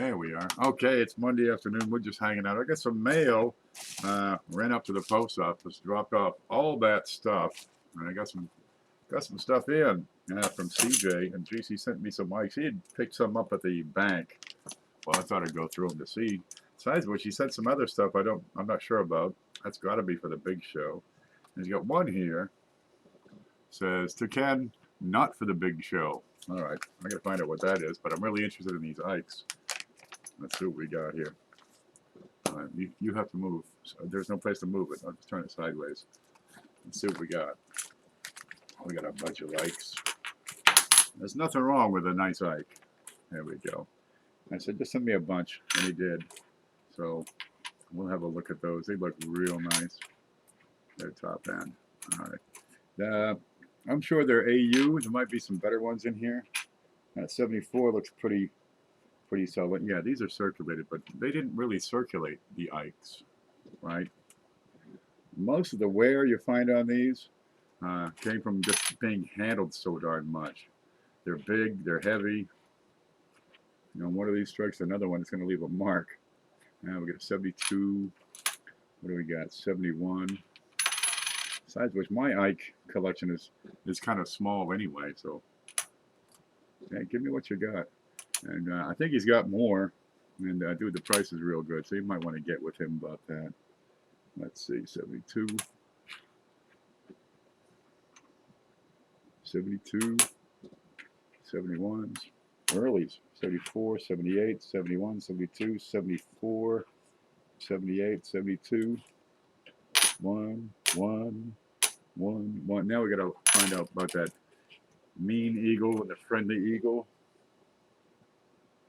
There we are. Okay, it's Monday afternoon. We're just hanging out. I got some mail. Ran up to the post office, dropped off all that stuff, and I got some stuff in from CJ. And GC sent me some mics. He had picked some up at the bank. Well, I thought I'd go through them to see. Besides which, he sent some other stuff I'm not sure about. That's got to be for the big show. And he's got one here. Says to Ken, not for the big show. All right, I got to find out what that is. But I'm really interested in these Ikes. Let's see what we got here. You have to move. So there's no place to move it. I'll just turn it sideways. Let's see what we got. We got a bunch of Ikes. There's nothing wrong with a nice Ike. There we go. I said, just send me a bunch, and he did. So we'll have a look at those. They look real nice. They're top end. All right. I'm sure they're AU. There might be some better ones in here. 74 looks pretty solid. Yeah, these are circulated, but they didn't really circulate the Ikes, right? Most of the wear you find on these came from just being handled so darn much. They're big, they're heavy. You know, one of these strikes another one, it's going to leave a mark. Now we got a 72. What do we got? 71. Besides which, my Ike collection is kind of small anyway, so yeah, give me what you got. And I think he's got more. And dude, the price is real good, so you might want to get with him about that. Let's see, 72. 72. 71s. Earlies. 74, 78, 71, 72, 74, 78, 72. 1, 1, 1, 1. Now we got to find out about that mean eagle and the friendly eagle.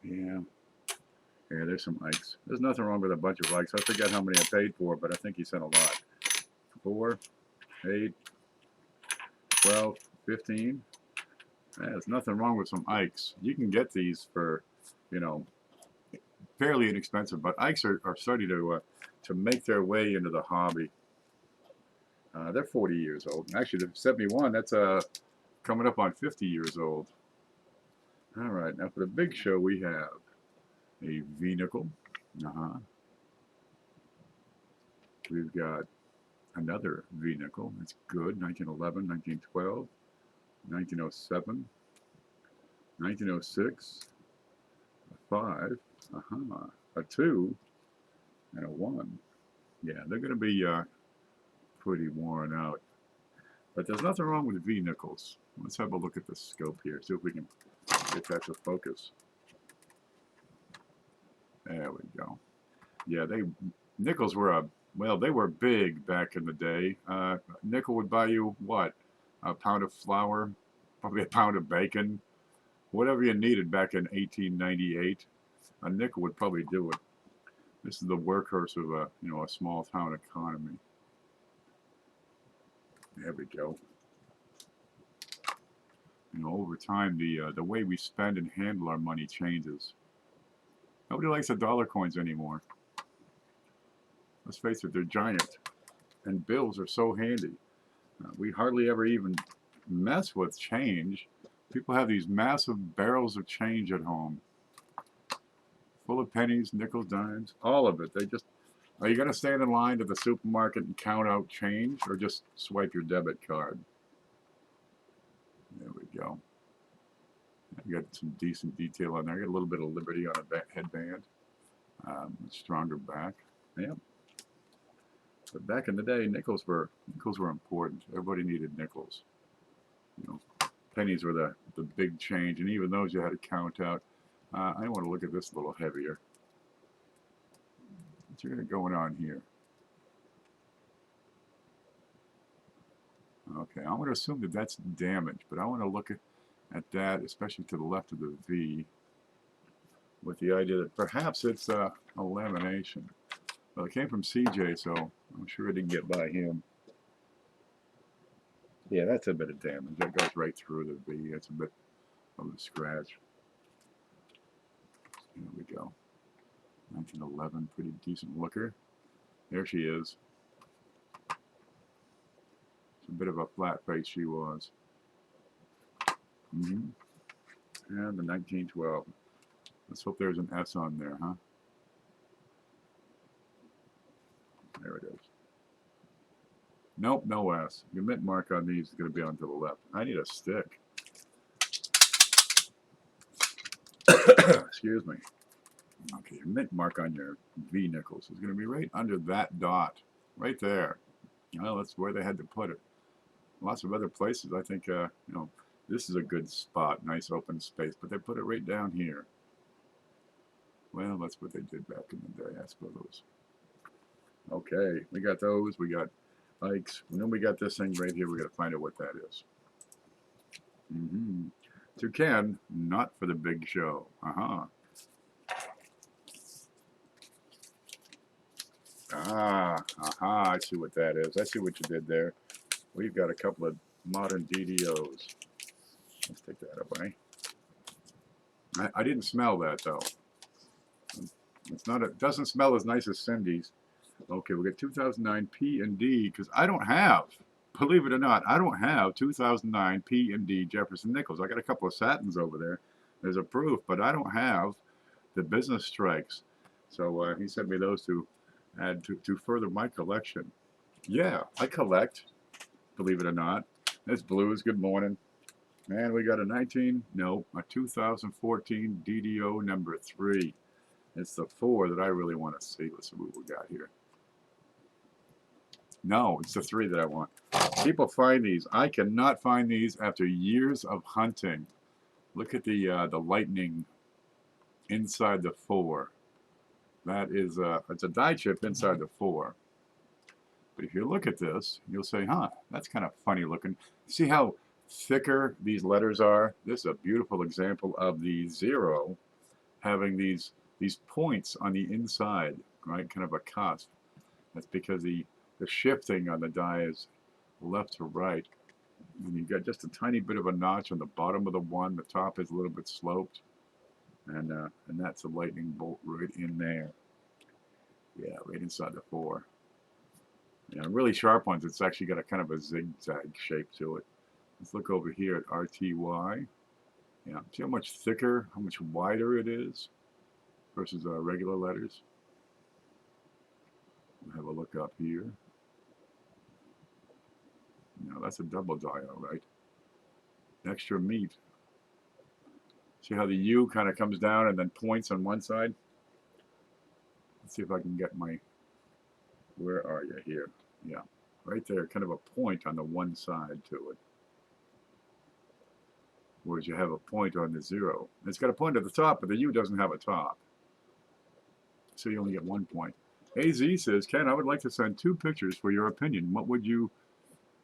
Yeah. Yeah, there's some Ikes. There's nothing wrong with a bunch of Ikes. I forget how many I paid for, but I think he sent a lot. 4, 8, 12, 15. Yeah, there's nothing wrong with some Ikes. You can get these for, you know, fairly inexpensive, but Ikes are starting to make their way into the hobby. They're 40 years old. Actually, they're 71. That's coming up on 50 years old. All right, now for the big show, we have a V-nickel. We've got another V-nickel. It's good. 1911, 1912, 1907, 1906, a 5, a 2, and a 1. Yeah, they're going to be pretty worn out. But there's nothing wrong with V-nickels. Let's have a look at the scope here, see if we can get that to focus. There we go. Yeah, nickels were they were big back in the day. Nickel would buy you what? A pound of flour, probably a pound of bacon, whatever you needed back in 1898. A nickel would probably do it. This is the workhorse of a small town economy. There we go. You know, over time, the way we spend and handle our money changes. Nobody likes the dollar coins anymore. Let's face it, they're giant, and bills are so handy. We hardly ever even mess with change. People have these massive barrels of change at home, full of pennies, nickels, dimes, all of it. Are you going to stand in line to the supermarket and count out change, or just swipe your debit card? There we go. I got some decent detail on there. I got a little bit of Liberty on a headband. Stronger back. Yep. But back in the day, nickels were important. Everybody needed nickels. You know, pennies were the big change, and even those you had to count out. I want to look at this a little heavier. What's going on here? Okay, I'm going to assume that that's damaged, but I want to look at that, especially to the left of the V, with the idea that perhaps it's a lamination. Well, it came from CJ, so I'm sure it didn't get by him. Yeah, that's a bit of damage. That goes right through the V. That's a bit of a scratch. There we go. 1911, pretty decent looker. There she is. It's a bit of a flat face she was. And the 1912. Let's hope there's an S on there, huh? There it is. Nope, no S. Your mint mark on these is going to be on to the left. I need a stick. Excuse me. Okay, your mint mark on your V nickels is going to be right under that dot. Right there. Well, that's where they had to put it. Lots of other places, I think, you know, this is a good spot. Nice open space. But they put it right down here. Well, that's what they did back in the day, I suppose. Okay, we got those. We got Ike's. And then we got this thing right here. We got to find out what that is. To Ken, not for the big show. I see what that is. I see what you did there. We've got a couple of modern DDOs. Let's take that away. I didn't smell that though. It's not. It doesn't smell as nice as Cindy's. Okay, we got 2009 P and D because I don't have. Believe it or not, I don't have 2009 P and D Jefferson nickels. I got a couple of satins over there. There's a proof, but I don't have the business strikes. So he sent me those to add to further my collection. Yeah, I collect. Believe it or not. This blues. Good morning. Man, we got a 2014 DDO number 3. It's the 4 that I really want to see. Let's see what we got here. No, it's the 3 that I want. People find these. I cannot find these after years of hunting. Look at the lightning inside the 4. That is it's a die chip inside the 4. But if you look at this, you'll say, huh, that's kind of funny looking. See how thicker these letters are? This is a beautiful example of the 0 having these points on the inside, right? Kind of a cusp. That's because the shifting on the die is left to right. And you've got just a tiny bit of a notch on the bottom of the 1. The top is a little bit sloped. And that's a lightning bolt right in there. Yeah, right inside the 4. Yeah, really sharp ones, it's actually got a kind of a zigzag shape to it. Let's look over here at RTY. Yeah, see how much thicker, how much wider it is versus regular letters. We'll have a look up here. Now that's a double dial, right? Extra meat. See how the U kind of comes down and then points on one side? Let's see if I can get my... Where are you here? Yeah, right there, kind of a point on the one side to it. Whereas you have a point on the 0. It's got a point at the top, but the U doesn't have a top. So you only get 1 point. AZ says, Ken, I would like to send 2 pictures for your opinion. What you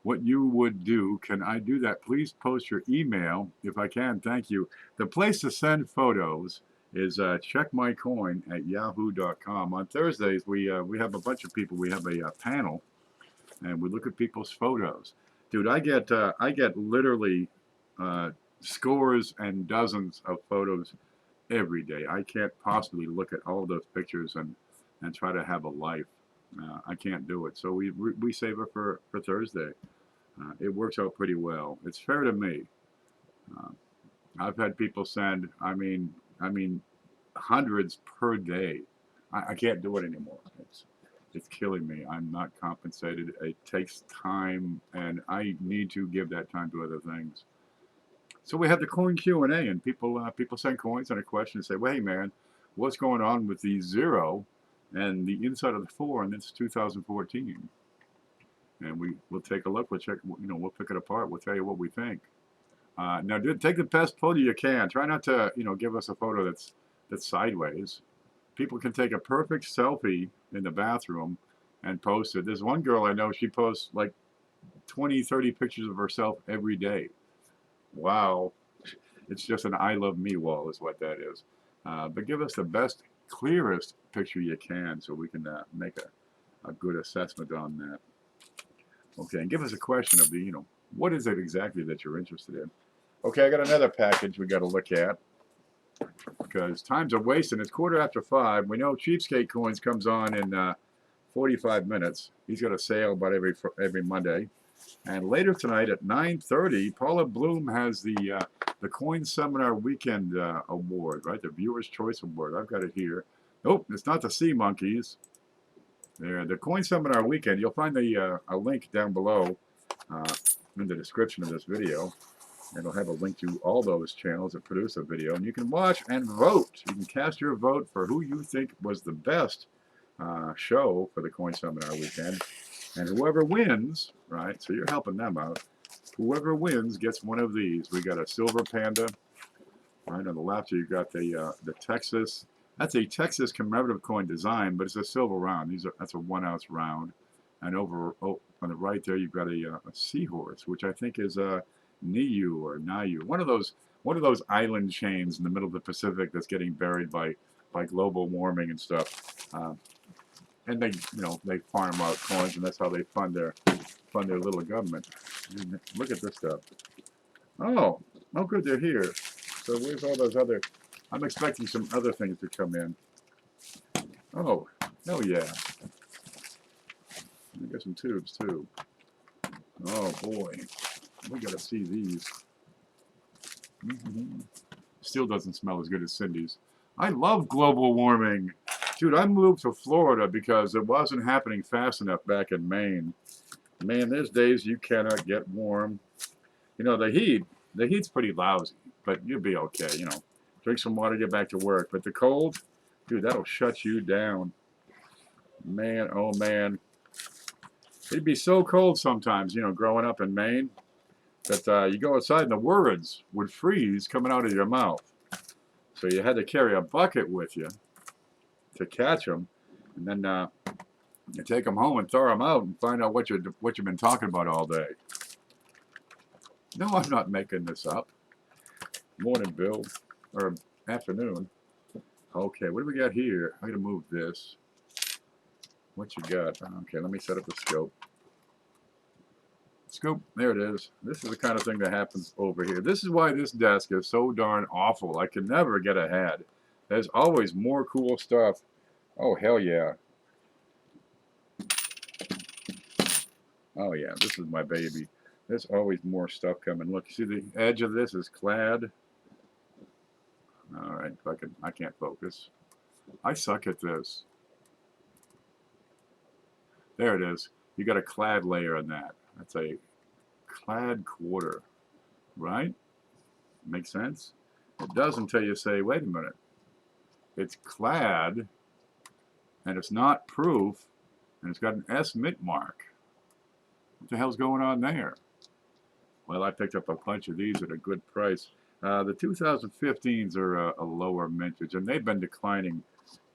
would do? Can I do that? Please post your email if I can. Thank you. The place to send photos is checkmycoin@yahoo.com. On Thursdays, we have a bunch of people. We have a panel, and we look at people's photos. Dude, I get literally scores and dozens of photos every day. I can't possibly look at all those pictures and try to have a life. I can't do it. So we save it for Thursday. It works out pretty well. It's fair to me. I've had people send, I mean, hundreds per day. I can't do it anymore. It's killing me. I'm not compensated. It takes time, and I need to give that time to other things. So we have the coin Q&A, and people send coins and a question and say, well, hey man, what's going on with the 0 and the inside of the 4, and it's 2014? And we'll take a look. We'll check. We'll pick it apart. We'll tell you what we think. Now, take the best photo you can. Try not to, give us a photo that's sideways. People can take a perfect selfie in the bathroom and post it. There's one girl I know. She posts like 20, 30 pictures of herself every day. Wow, it's just an I love me wall, is what that is. But give us the best, clearest picture you can, so we can make a good assessment on that. Okay, and give us a question of the, what is it exactly that you're interested in? Okay, I got another package we got to look at, because times are wasting. It's 5:15. We know Cheapskate Coins comes on in 45 minutes. He's got a sale about every Monday. And later tonight at 9:30, Paula Bloom has the Coin Seminar Weekend Award, right? The Viewer's Choice Award. I've got it here. Nope, it's not the Sea Monkeys. There, the Coin Seminar Weekend. You'll find a link down below in the description of this video. It'll have a link to all those channels that produce a video, and you can watch and vote. You can cast your vote for who you think was the best show for the Coin Seminar Weekend. And whoever wins, right, so you're helping them out, whoever wins gets one of these. We got a silver panda. Right on the left, you've got the Texas. That's a Texas commemorative coin design, but it's a silver round. That's a 1 ounce round. And over on the right there, you've got a seahorse, which I think is Niue or Niue, one of those island chains in the middle of the Pacific that's getting buried by global warming and stuff. And they farm out coins, and that's how they fund their little government. And look at this stuff. Oh good, they're here. So where's all those other? I'm expecting some other things to come in. Oh yeah. I got some tubes too. Oh boy, we gotta see these. Still doesn't smell as good as Cindy's. I love global warming. Dude, I moved to Florida because it wasn't happening fast enough back in Maine. Man, there's days you cannot get warm. You know, the heat's pretty lousy, but you'll be okay, you know. Drink some water, get back to work. But the cold, dude, that'll shut you down. Man, oh man. It'd be so cold sometimes, you know, growing up in Maine, that you go outside and the words would freeze coming out of your mouth. So you had to carry a bucket with you to catch them, and then you take them home and throw them out and find out what you've been talking about all day. No, I'm not making this up. Morning, Bill, or afternoon. Okay, what do we got here? I'm gonna move this. What you got? Okay, let me set up the scope. Scope, there it is. This is the kind of thing that happens over here. This is why this desk is so darn awful. I can never get ahead. There's always more cool stuff. Oh, hell yeah. Oh yeah, this is my baby. There's always more stuff coming. Look, see the edge of this is clad. All right, I can't focus. I suck at this. There it is. You got a clad layer on that. That's a clad quarter, right? Makes sense? It does until you say, wait a minute. It's clad, and it's not proof, and it's got an S mint mark. What the hell's going on there? Well, I picked up a bunch of these at a good price. The 2015s are a lower mintage, and they've been declining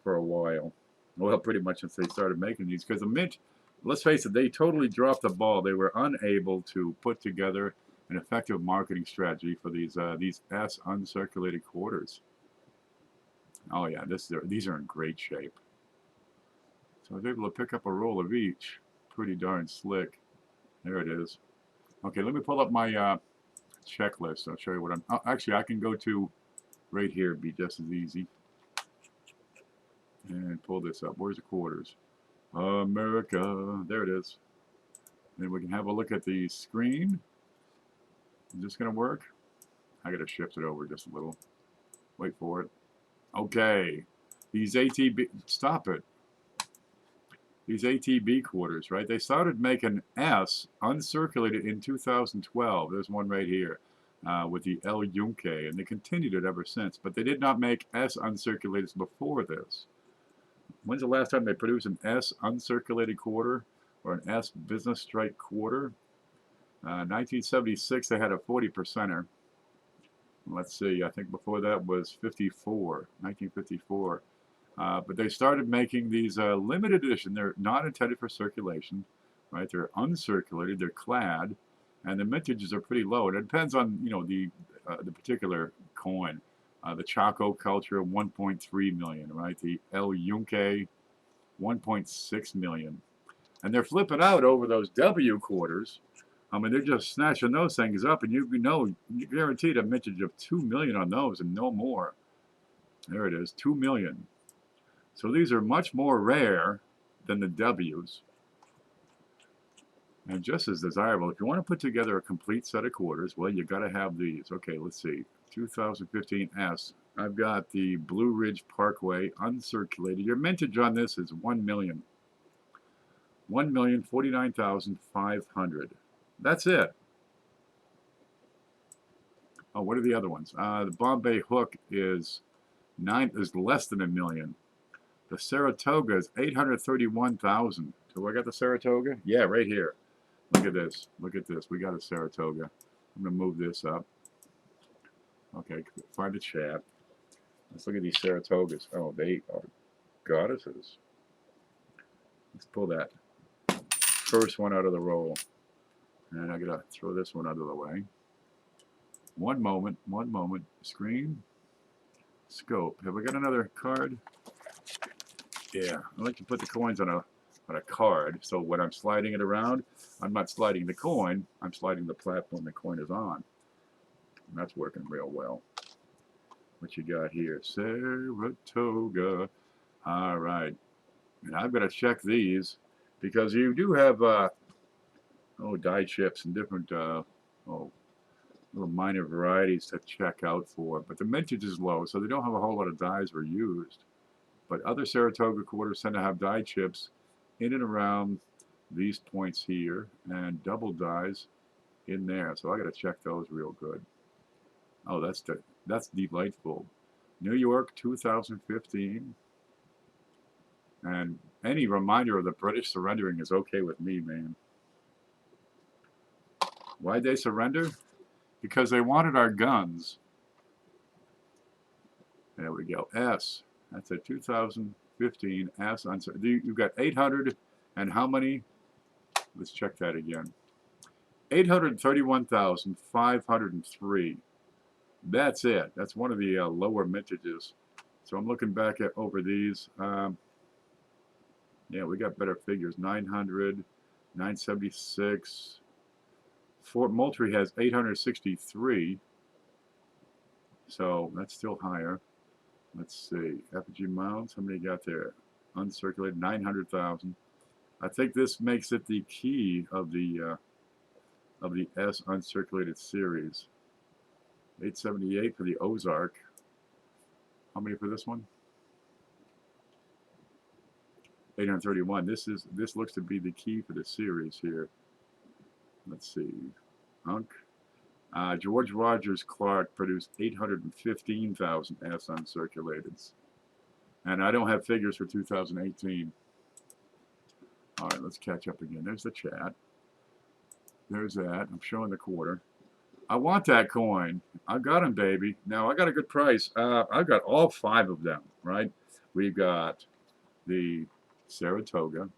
for a while. Well, pretty much since they started making these, because the mint, let's face it, they totally dropped the ball. They were unable to put together an effective marketing strategy for these S uncirculated quarters. Oh yeah, these are in great shape. So I was able to pick up a roll of each. Pretty darn slick. There it is. Okay, let me pull up my checklist. I'll show you what I'm. Oh, actually, I can go to right here. It'd be just as easy. And pull this up. Where's the quarters? America. There it is. Then we can have a look at the screen. Is this going to work? I got to shift it over just a little. Wait for it. Okay. These ATB. Stop it. These ATB quarters, right? They started making S uncirculated in 2012. There's one right here with the El Yunque, and they continued it ever since. But they did not make S uncirculated before this. When's the last time they produced an S uncirculated quarter or an S business strike quarter? 1976, they had a 40%er. Let's see, I think before that was 1954. But they started making these limited edition. They're not intended for circulation, right? They're uncirculated, they're clad, and the mintages are pretty low. And it depends on, you know, the particular coin. The Chaco culture, 1.3 million, right? The El Yunque, 1.6 million. And they're flipping out over those W quarters. I mean, they're just snatching those things up, and you guaranteed a mintage of 2 million on those and no more. There it is, 2 million. So these are much more rare than the W's. And just as desirable, if you want to put together a complete set of quarters, well, you got to have these. Okay, let's see. 2015 S. I've got the Blue Ridge Parkway uncirculated. Your mintage on this is 1 million. 1,049,500. That's it. Oh, what are the other ones? The Bombay Hook is less than 1 million. The Saratoga is 831,000. So I got the Saratoga? Yeah, right here. Look at this. Look at this. We got a Saratoga. I'm going to move this up. Okay, find the chat. Let's look at these Saratogas. Oh, they are goddesses. Let's pull that first one out of the roll. And I got to throw this one out of the way. One moment. Screen. Scope. Have we got another card? Yeah, I like to put the coins on a card, so when I'm sliding it around, I'm not sliding the coin, I'm sliding the platform the coin is on. And that's working real well. What you got here? Saratoga. All right. And I've got to check these because you do have die chips and different little minor varieties to check out for. But the mintage is low, so they don't have a whole lot of dies were used. But other Saratoga quarters tend to have die chips in and around these points here and double dies in there. So I got to check those real good. Oh, that's delightful. New York 2015. And any reminder of the British surrendering is okay with me, man. Why'd they surrender? Because they wanted our guns. There we go. S. That's a 2015 S. You've got 800 and how many? Let's check that again. 831,503. That's it. That's one of the lower mintages. So I'm looking back at over these. Yeah, we got better figures. 900, 976. Fort Moultrie has 863. So that's still higher. Let's see. Effigy Mounds, how many got there? Uncirculated, 900,000. I think this makes it the key of the S uncirculated series. 878 for the Ozark. How many for this one? 831. This looks to be the key for the series here. Let's see. George Rogers Clark produced 815,000 S uncirculateds. And I don't have figures for 2018. All right, let's catch up again. There's the chat. There's that. I'm showing the quarter. I want that coin. I got him, baby. Now, I got a good price. I've got all 5 of them, right? We've got the Saratoga.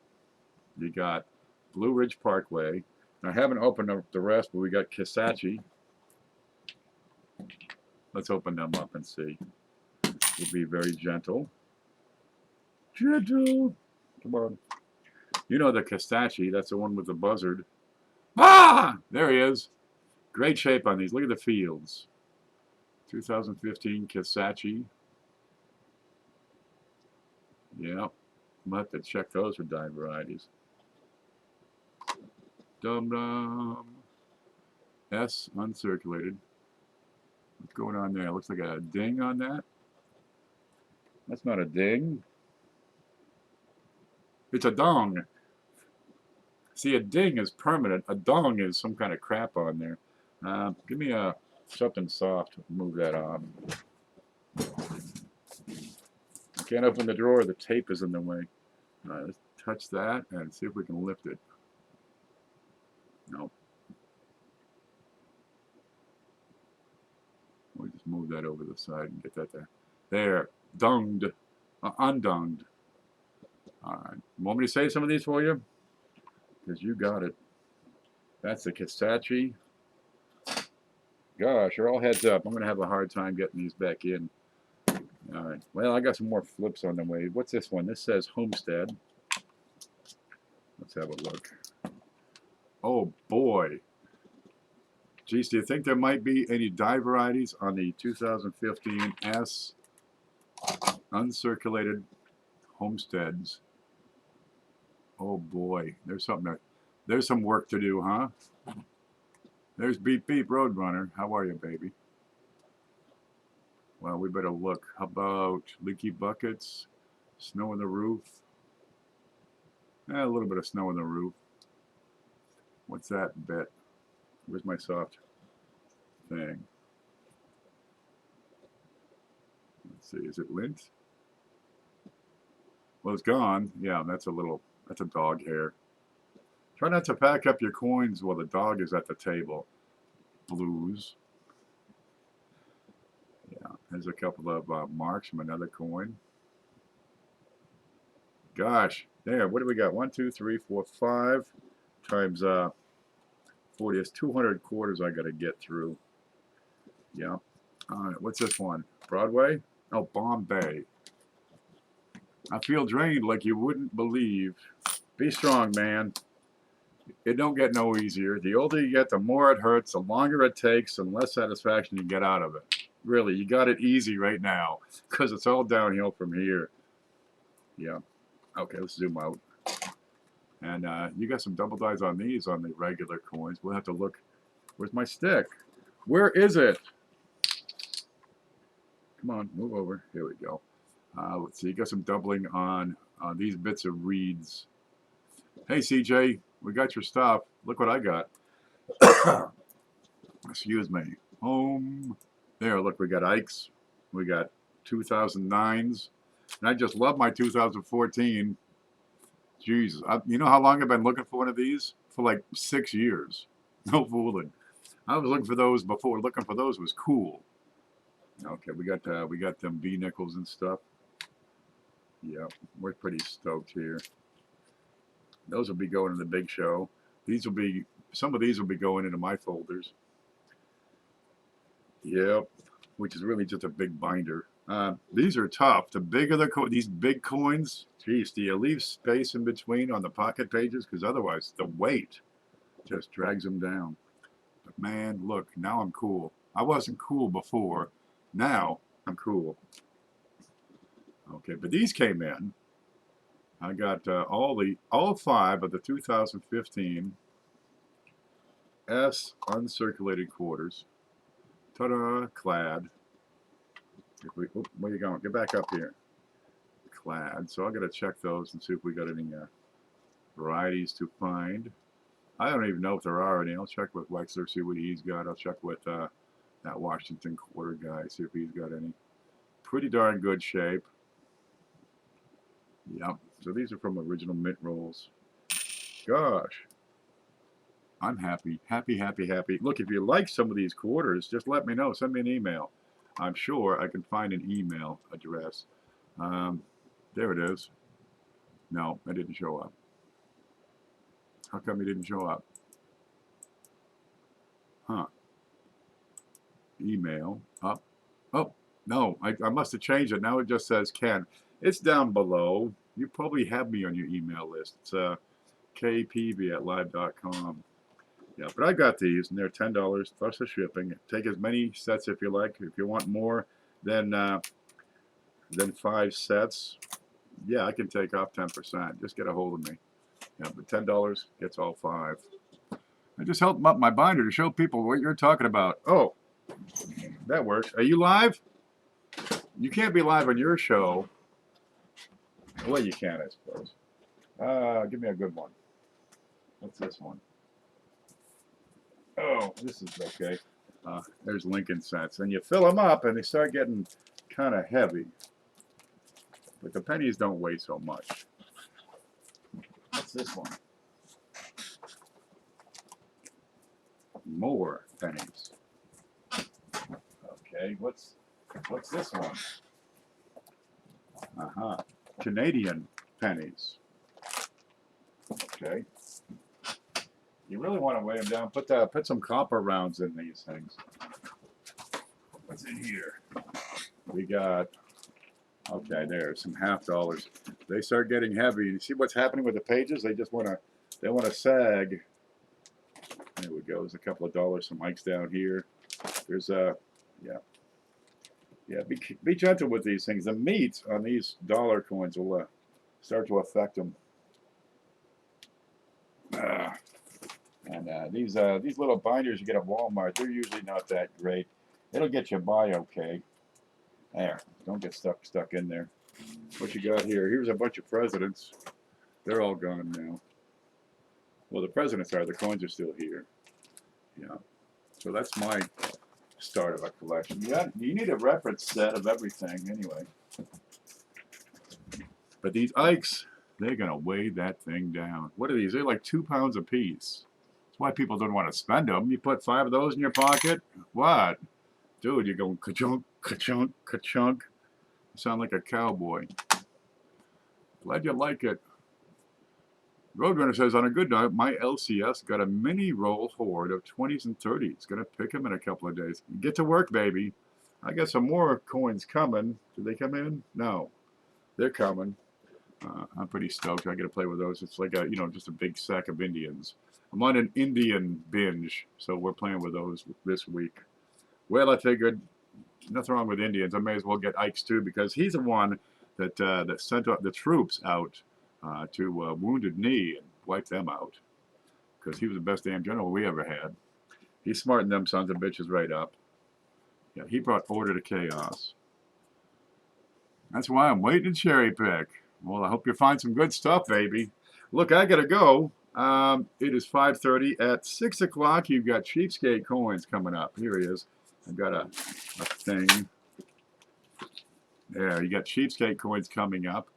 You got Blue Ridge Parkway. I haven't opened up the rest, but we got Kisatchie. Let's open them up and see. We'll be very gentle. Gentle. Come on. You know the Kisatchie. That's the one with the buzzard. Ah! There he is. Great shape on these. Look at the fields. 2015 Kisatchie. Yeah. We'll have to check those for die varieties. Dum-dum. S uncirculated. What's going on there? Looks like a ding on that. That's not a ding. It's a dong. See, a ding is permanent. A dong is some kind of crap on there. Give me something soft. Move that on. I can't open the drawer. The tape is in the way. All right, let's touch that and see if we can lift it. Nope. We'll just move that over the side and get that there. There. Dunged. Undunged. All right. Want me to say some of these for you? Because you got it. That's the Kisatchie. Gosh, you're all heads up. I'm going to have a hard time getting these back in. All right. Well, I got some more flips on the way. What's this one? This says Homestead. Let's have a look. Oh, boy. Geez, do you think there might be any die varieties on the 2015 S uncirculated Homesteads? Oh, boy. There's something There's some work to do, huh? There's Beep Beep Roadrunner. How are you, baby? Well, we better look. How about leaky buckets? Snow on the roof? A little bit of snow on the roof. What's that bit? Where's my soft thing? Let's see, is it lint? Well, it's gone. Yeah, that's a dog hair. Try not to pack up your coins while the dog is at the table. Blues. Yeah, there's a couple of marks from another coin. Gosh, there, what do we got? 1, 2, 3, 4, 5 times 40. It's 200 quarters I got to get through. Yeah. What's this one? Broadway? Oh, Bombay. I feel drained like you wouldn't believe. Be strong, man. It don't get no easier. The older you get, the more it hurts, the longer it takes, and less satisfaction you get out of it. Really, you got it easy right now, because it's all downhill from here. Yeah. Okay, let's zoom out. And you got some double dies on these on the regular coins. We'll have to look. Where's my stick? Where is it? Come on, move over. Here we go. Let's see. You got some doubling on these bits of reeds. Hey, CJ, we got your stuff. Look what I got. Excuse me. Home. There, look, we got Ike's. We got 2009s. And I just love my 2014. Jesus. You know how long I've been looking for one of these? For like 6 years. No fooling. I was looking for those before. Looking for those was cool. Okay, we got them B nickels and stuff. Yeah, we're pretty stoked here. Those will be going in the big show. Some of these will be going into my folders. Yep, which is really just a big binder. These are tough. The bigger these big coins, geez, do you leave space in between on the pocket pages? Because otherwise the weight just drags them down. But man, look, now I'm cool. I wasn't cool before. Now I'm cool. Okay, but these came in. I got all 5 of the 2015 S uncirculated quarters. Ta-da, clad. Where you going? Get back up here. Clad. So I got to check those and see if we got any varieties to find. I don't even know if there are any. I'll check with Wexler, see what he's got. I'll check with that Washington quarter guy, see if he's got any. Pretty darn good shape. Yep. So these are from original mint rolls. Gosh. I'm happy. Happy, happy, happy. Look, if you like some of these quarters, just let me know. Send me an email. I'm sure I can find an email address. There it is. No, it didn't show up. How come it didn't show up? Huh. Email. Up. Oh, no. I must have changed it. Now it just says Ken. It's down below. You probably have me on your email list. It's kpeavey@live.com. Yeah, but I got these, and they're $10 plus the shipping. Take as many sets if you like. If you want more than 5 sets, yeah, I can take off 10%. Just get a hold of me. Yeah, but $10 gets all 5. I just held up my binder to show people what you're talking about. Oh, that works. Are you live? You can't be live on your show. Well, you can, I suppose. Give me a good one. What's this one? Oh, this is okay. There's Lincoln sets. And you fill them up and they start getting kind of heavy. But the pennies don't weigh so much. What's this one? More pennies. Okay, what's this one? Canadian pennies. Okay. You really want to weigh them down. Put some copper rounds in these things. What's in here? We got, okay, there's some $50. They start getting heavy. You see what's happening with the pages? They just want to sag. There we go. There's a couple of dollars. Some mics down here. There's yeah. Be gentle with these things. The meat on these dollar coins will start to affect them. And these little binders you get at Walmart, they're usually not that great. It'll get you by okay. There, don't get stuck in there. What you got here? Here's a bunch of presidents. They're all gone now. Well, the presidents are. The coins are still here. Yeah. So that's my start of a collection. Yeah, you need a reference set of everything anyway. But these Ikes, they're gonna weigh that thing down. What are these? They're like 2 pounds a piece. That's why people don't want to spend them. You put 5 of those in your pocket. What? Dude, you're going ka-chunk, ka-chunk, ka-chunk. You sound like a cowboy. Glad you like it. Roadrunner says, on a good note, my LCS got a mini roll horde of 20s and 30s. Gonna pick them in a couple of days. Get to work, baby. I got some more coins coming. Did they come in? No. They're coming. I'm pretty stoked. I get to play with those. It's like just a big sack of Indians. I'm on an Indian binge, so we're playing with those this week. Well, I figured nothing wrong with Indians. I may as well get Ikes too, because he's the one that sent the troops out to Wounded Knee and wiped them out, because he was the best damn general we ever had. He smartened them sons of bitches right up. Yeah, he brought order to chaos. That's why I'm waiting to cherry pick. Well, I hope you find some good stuff, baby. Look, I gotta go. It is 5:30. At 6 o'clock, you've got Cheapskate Coins coming up. Here he is. I've got a thing. There, you got Cheapskate Coins coming up.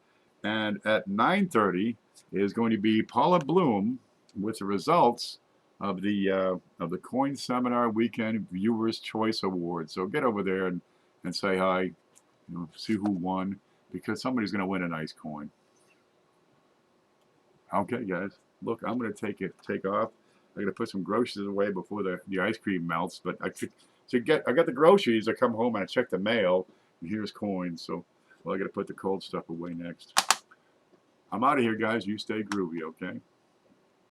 And at 9:30 is going to be Paula Bloom with the results of the Coin Seminar Weekend Viewers Choice Awards. So get over there and say hi. See who won, because somebody's going to win a nice coin. Okay, guys. Look, I'm going to take off. I got to put some groceries away before the ice cream melts. But I got the groceries. I come home and I check the mail, and here's coins. So, well, I got to put the cold stuff away next. I'm out of here, guys. You stay groovy, okay?